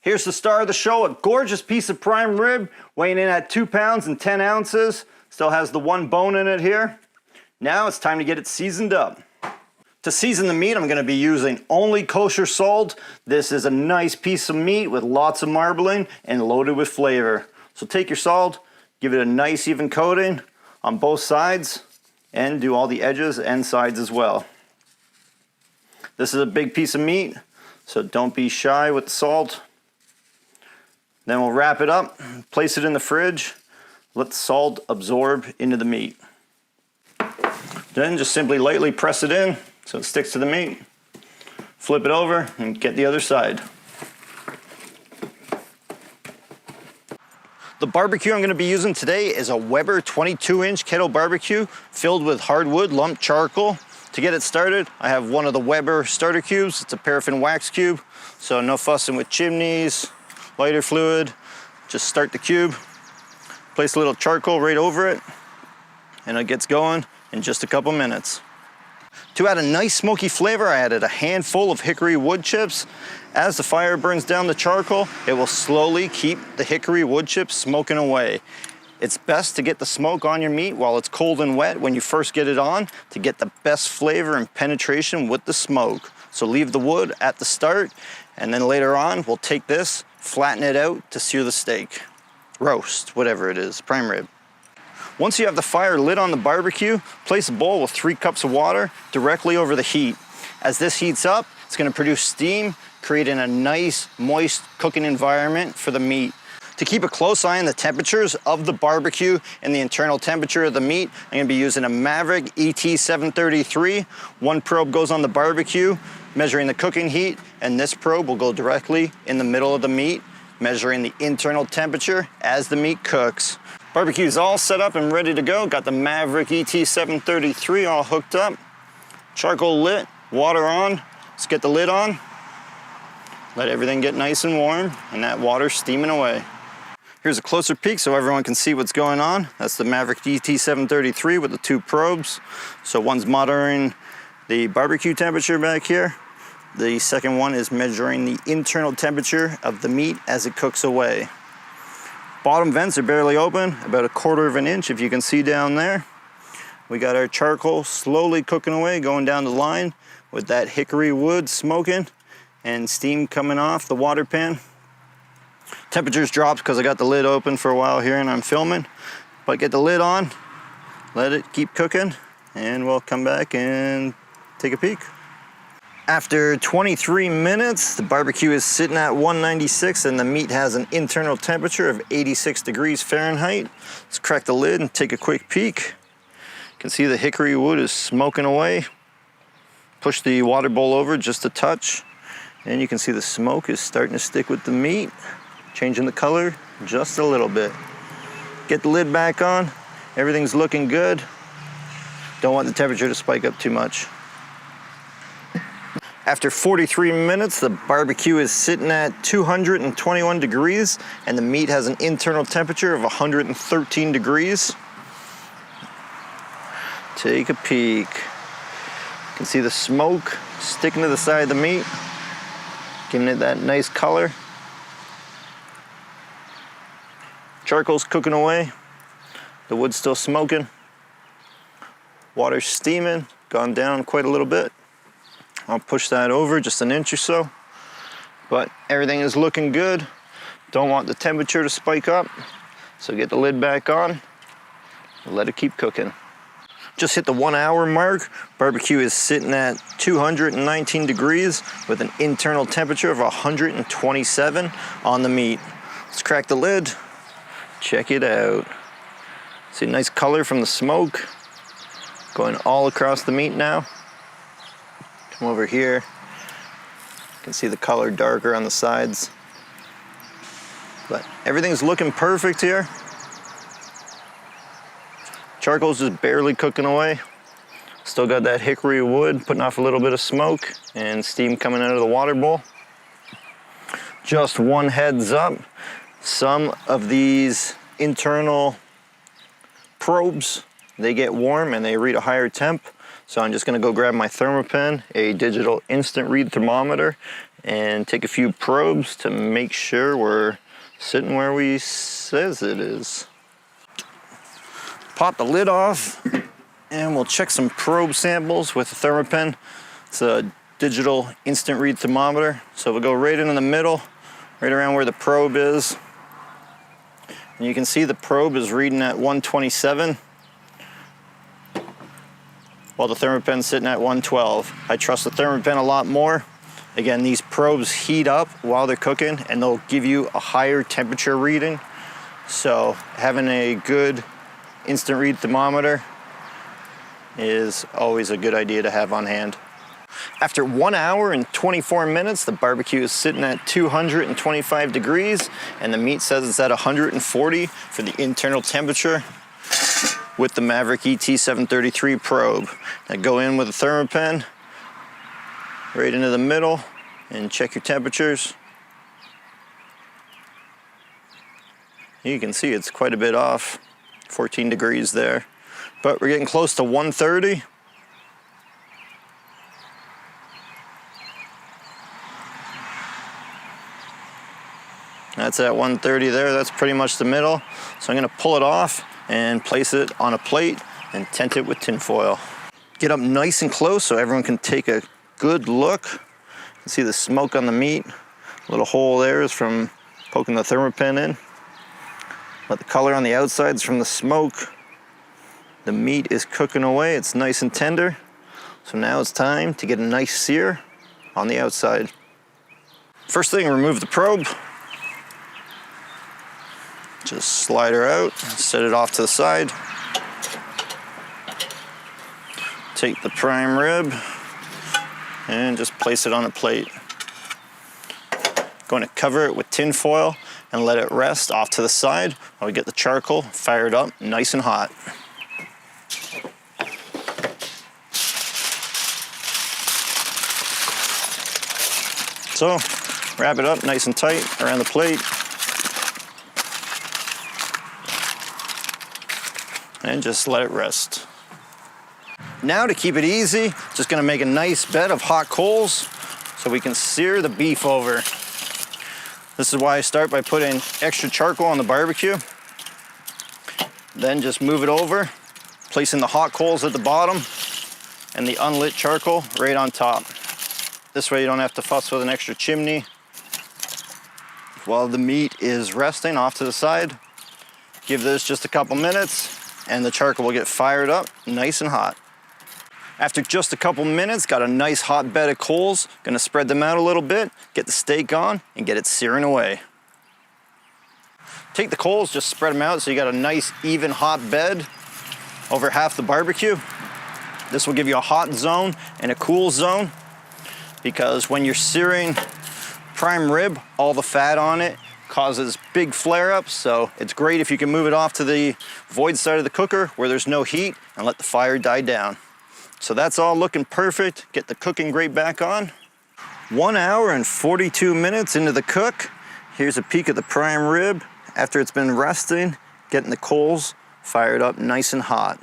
Here's the star of the show, a gorgeous piece of prime rib, weighing in at 2 pounds and 10 ounces. Still has the one bone in it here. Now it's time to get it seasoned up. To season the meat, I'm going to be using only kosher salt. This is a nice piece of meat with lots of marbling and loaded with flavor. So take your salt, give it a nice even coating on both sides, and do all the edges and sides as well. This is a big piece of meat, so don't be shy with the salt. Then we'll wrap it up, place it in the fridge, let the salt absorb into the meat. Then just simply lightly press it in so it sticks to the meat. Flip it over and get the other side. The barbecue I'm going to be using today is a Weber 22-inch kettle barbecue filled with hardwood lumped charcoal. To get it started, I have one of the Weber starter cubes. It's a paraffin wax cube, so no fussing with chimneys, lighter fluid. Just start the cube, place a little charcoal right over it, and it gets going in just a couple minutes. To add a nice smoky flavor, I added a handful of hickory wood chips. As the fire burns down the charcoal, it will slowly keep the hickory wood chips smoking away. It's best to get the smoke on your meat while it's cold and wet when you first get it on to get the best flavor and penetration with the smoke. So leave the wood at the start, and then later on we'll take this, flatten it out to sear the steak. Roast, whatever it is, prime rib. Once you have the fire lit on the barbecue, place a bowl with 3 cups of water directly over the heat. As this heats up, it's going to produce steam, creating a nice, moist cooking environment for the meat. To keep a close eye on the temperatures of the barbecue and the internal temperature of the meat, I'm going to be using a Maverick ET733. One probe goes on the barbecue, measuring the cooking heat, and this probe will go directly in the middle of the meat, measuring the internal temperature as the meat cooks. Barbecue's all set up and ready to go. Got the Maverick ET733 all hooked up. Charcoal lit, water on. Let's get the lid on. Let everything get nice and warm, and that water steaming away. Here's a closer peek so everyone can see what's going on. That's the Maverick ET733 with the 2 probes. So one's monitoring the barbecue temperature back here. The second one is measuring the internal temperature of the meat as it cooks away. Bottom vents are barely open, about 1/4 of an inch if you can see down there. We got our charcoal slowly cooking away, going down the line with that hickory wood smoking and steam coming off the water pan. Temperatures dropped because I got the lid open for a while here and I'm filming. But get the lid on, let it keep cooking, and we'll come back and take a peek. After 23 minutes, the barbecue is sitting at 196 and the meat has an internal temperature of 86 degrees Fahrenheit. Let's crack the lid and take a quick peek. You can see the hickory wood is smoking away. Push the water bowl over just a touch, and you can see the smoke is starting to stick with the meat, changing the color just a little bit. Get the lid back on. Everything's looking good. Don't want the temperature to spike up too much. After 43 minutes, the barbecue is sitting at 221 degrees and the meat has an internal temperature of 113 degrees. Take a peek. You can see the smoke sticking to the side of the meat, giving it that nice color. Charcoal's cooking away. The wood's still smoking. Water's steaming, gone down quite a little bit. I'll push that over just an inch or so. But everything is looking good. Don't want the temperature to spike up. So get the lid back on and let it keep cooking. Just hit the 1 hour mark. Barbecue is sitting at 219 degrees with an internal temperature of 127 on the meat. Let's crack the lid. Check it out. See a nice color from the smoke going all across the meat now. Come over here. You can see the color darker on the sides. But everything's looking perfect here. Charcoal's just barely cooking away. Still got that hickory wood putting off a little bit of smoke and steam coming out of the water bowl. Just one heads up. Some of these internal probes, they get warm and they read a higher temp. So I'm just gonna go grab my thermopen, a digital instant read thermometer, and take a few probes to make sure we're sitting where we says it is. Pop the lid off and we'll check some probe samples with a thermopen. It's a digital instant read thermometer. So we'll go right in the middle, right around where the probe is. And you can see the probe is reading at 127, while the thermopen's sitting at 112. I trust the thermopen a lot more. Again, these probes heat up while they're cooking and they'll give you a higher temperature reading. So having a good instant read thermometer is always a good idea to have on hand. After 1 hour and 24 minutes, the barbecue is sitting at 225 degrees and the meat says it's at 140 for the internal temperature with the Maverick ET733 probe. Now go in with a thermopen right into the middle and check your temperatures. You can see it's quite a bit off, 14 degrees there, but we're getting close to 130. That's at 130 there, that's pretty much the middle. So I'm gonna pull it off and place it on a plate and tent it with tin foil. Get up nice and close so everyone can take a good look. You can see the smoke on the meat. A little hole there is from poking the thermopen in. But the color on the outside is from the smoke. The meat is cooking away, it's nice and tender. So now it's time to get a nice sear on the outside. First thing, remove the probe. Just slide her out, set it off to the side. Take the prime rib and just place it on a plate. Going to cover it with tin foil and let it rest off to the side while we get the charcoal fired up nice and hot. So wrap it up nice and tight around the plate and just let it rest. Now to keep it easy, just gonna make a nice bed of hot coals so we can sear the beef over. This is why I start by putting extra charcoal on the barbecue. Then just move it over, placing the hot coals at the bottom and the unlit charcoal right on top. This way you don't have to fuss with an extra chimney. While the meat is resting off to the side, give this just a couple minutes and the charcoal will get fired up nice and hot. After just a couple minutes, got a nice hot bed of coals. Gonna spread them out a little bit, get the steak on, and get it searing away. Take the coals, just spread them out so you got a nice even hot bed over half the barbecue. This will give you a hot zone and a cool zone, because when you're searing prime rib, all the fat on it causes big flare-ups, so it's great if you can move it off to the void side of the cooker where there's no heat and let the fire die down. So that's all looking perfect. Get the cooking grate back on. 1 hour and 42 minutes into the cook. Here's a peek of the prime rib after it's been resting, getting the coals fired up nice and hot.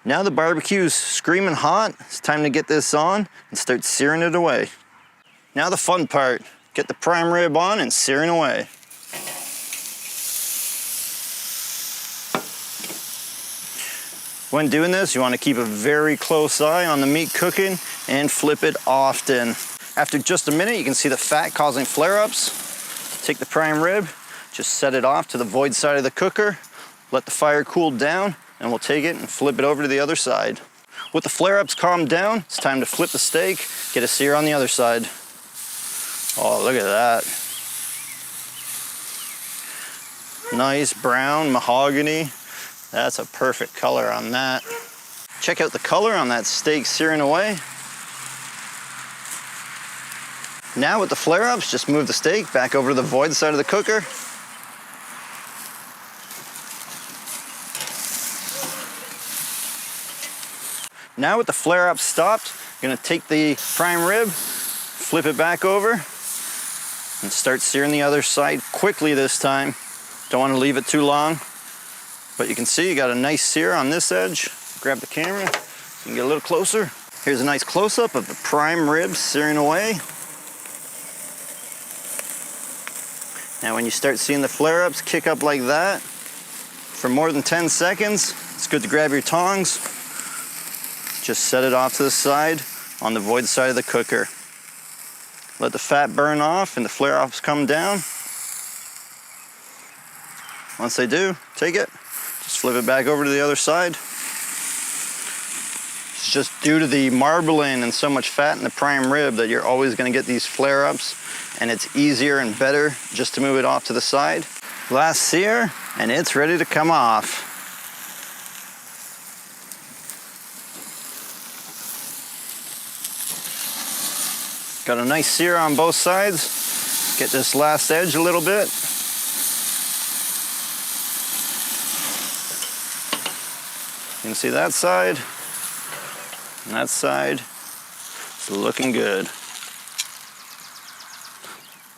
Now the barbecue's screaming hot. It's time to get this on and start searing it away. Now the fun part, get the prime rib on and searing away. When doing this, you want to keep a very close eye on the meat cooking and flip it often. After just a minute, you can see the fat causing flare-ups. Take the prime rib, just set it off to the void side of the cooker, let the fire cool down, and we'll take it and flip it over to the other side. With the flare-ups calmed down, it's time to flip the steak, get a sear on the other side. Oh, look at that. Nice brown mahogany. That's a perfect color on that. Check out the color on that steak searing away. Now with the flare-ups, just move the steak back over to the void side of the cooker. Now with the flare-ups stopped, you're gonna take the prime rib, flip it back over, and start searing the other side quickly this time. Don't want to leave it too long. But you can see you got a nice sear on this edge. Grab the camera, you can get a little closer. Here's a nice close-up of the prime rib searing away. Now when you start seeing the flare-ups kick up like that for more than 10 seconds, it's good to grab your tongs. Just set it off to the side on the void side of the cooker. Let the fat burn off and the flare-ups come down. Once they do, take it, just flip it back over to the other side. It's just due to the marbling and so much fat in the prime rib that you're always gonna get these flare-ups, and it's easier and better just to move it off to the side. Last sear, and it's ready to come off. Got a nice sear on both sides. Get this last edge a little bit. You can see that side and that side. It's looking good.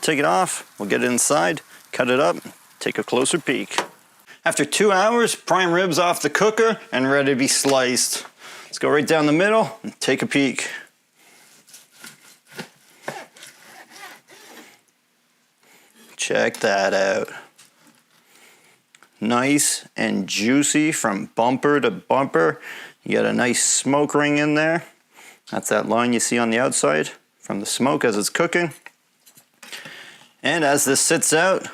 Take it off, we'll get it inside, cut it up, take a closer peek. After 2 hours, prime ribs off the cooker and ready to be sliced. Let's go right down the middle and take a peek. Check that out. Nice and juicy from bumper to bumper. You got a nice smoke ring in there. That's that line you see on the outside from the smoke as it's cooking. And as this sits out,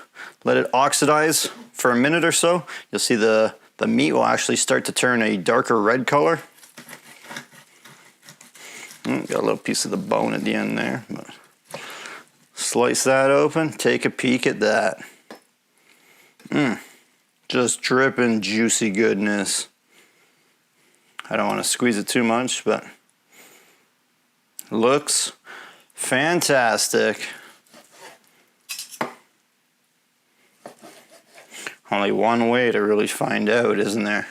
let it oxidize for a minute or so. You'll see the meat will actually start to turn a darker red color. Got a little piece of the bone at the end there. But slice that open, take a peek at that. Just dripping juicy goodness. I don't want to squeeze it too much, but looks fantastic. Only one way to really find out, isn't there?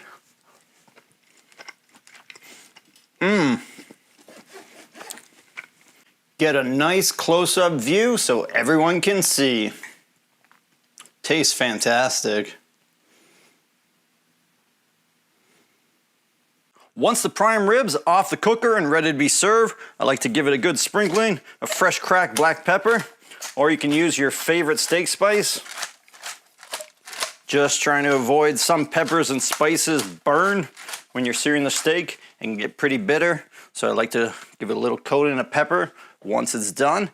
Get a nice close-up view so everyone can see. Tastes fantastic. Once the prime ribs off the cooker and ready to be served, I like to give it a good sprinkling of fresh cracked black pepper, or you can use your favorite steak spice. Just trying to avoid some peppers and spices burn when you're searing the steak and get pretty bitter. So I like to give it a little coating of pepper once it's done,